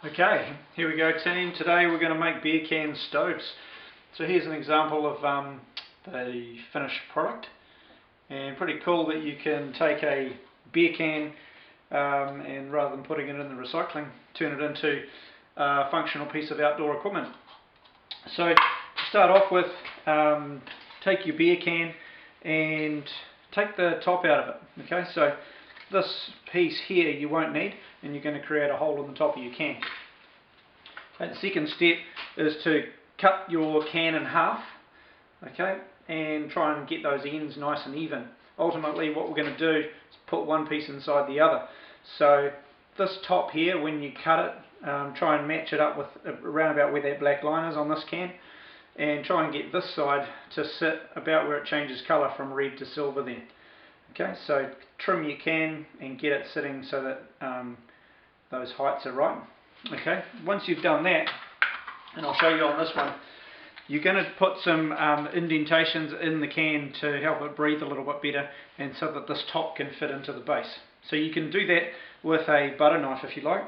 Okay, here we go team. Today we're going to make beer can stoves. So here's an example of the finished product, and pretty cool that you can take a beer can and rather than putting it in the recycling, turn it into a functional piece of outdoor equipment. So to start off with, take your beer can and take the top out of it. Okay, so this piece here you won't need, and you're going to create a hole in the top of your can. The second step is to cut your can in half, okay, and try and get those ends nice and even. Ultimately what we're going to do is put one piece inside the other. So this top here, when you cut it, try and match it up with around about where that black line is on this can, and try and get this side to sit about where it changes colour from red to silver then. Okay, so trim your can and get it sitting so that those heights are right. Okay, once you've done that, and I'll show you on this one, you're going to put some indentations in the can to help it breathe a little bit better, and so that this top can fit into the base. So you can do that with a butter knife if you like.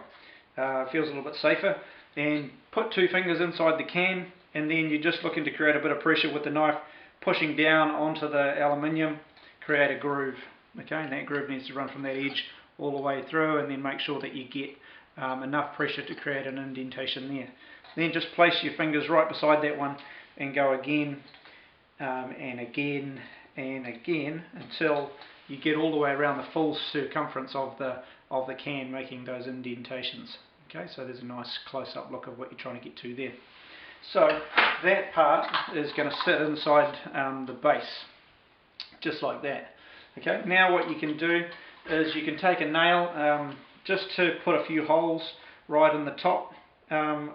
It feels a little bit safer. And put two fingers inside the can, and then you're just looking to create a bit of pressure with the knife, pushing down onto the aluminium, create a groove. Okay, and that groove needs to run from that edge all the way through, and then make sure that you get enough pressure to create an indentation there. Then just place your fingers right beside that one and go again and again and again until you get all the way around the full circumference of the can, making those indentations. Okay, so there's a nice close-up look of what you're trying to get to there. So that part is going to sit inside the base, just like that. Okay, now what you can do is you can take a nail just to put a few holes right in the top, and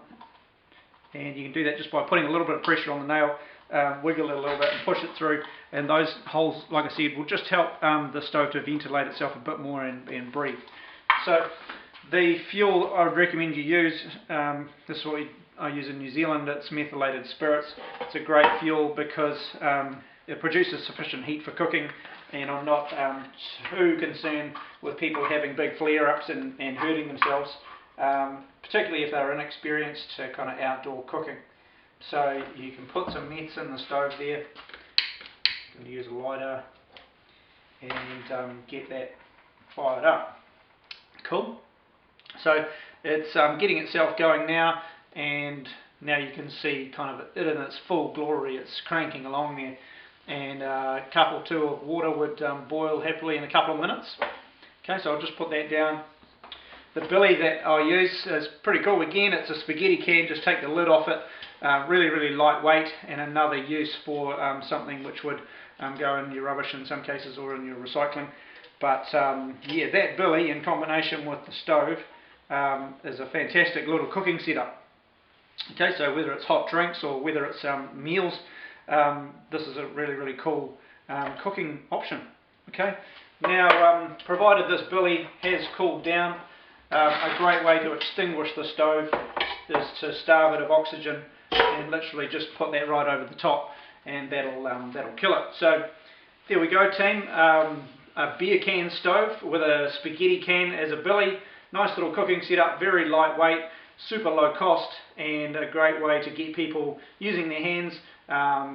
you can do that just by putting a little bit of pressure on the nail, wiggle it a little bit and push it through, and those holes, like I said, will just help the stove to ventilate itself a bit more and breathe. So the fuel I would recommend you use, this is what I use in New Zealand, it's methylated spirits. It's a great fuel because it produces sufficient heat for cooking, and I'm not too concerned with people having big flare-ups and hurting themselves, particularly if they're inexperienced to kind of outdoor cooking. So you can put some meths in the stove there, you can use a lighter and get that fired up. Cool. So it's getting itself going now, and now you can see kind of it in its full glory. It's cranking along there, and a cup or two of water would boil happily in a couple of minutes. Okay, so I'll just put that down. The billy that I use is pretty cool. Again, it's a spaghetti can. Just take the lid off it. Really lightweight, and another use for something which would go in your rubbish in some cases, or in your recycling. But yeah, that billy in combination with the stove is a fantastic little cooking setup. Okay, so whether it's hot drinks or whether it's meals, this is a really cool cooking option. Okay, now provided this billy has cooled down, a great way to extinguish the stove is to starve it of oxygen and literally just put that right over the top, and that'll kill it. So there we go team, a beer can stove with a spaghetti can as a billy. Nice little cooking setup, very lightweight, super low cost, and a great way to get people using their hands,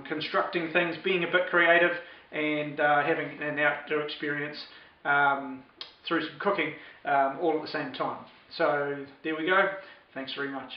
constructing things, being a bit creative, and having an outdoor experience through some cooking all at the same time. So there we go. Thanks very much.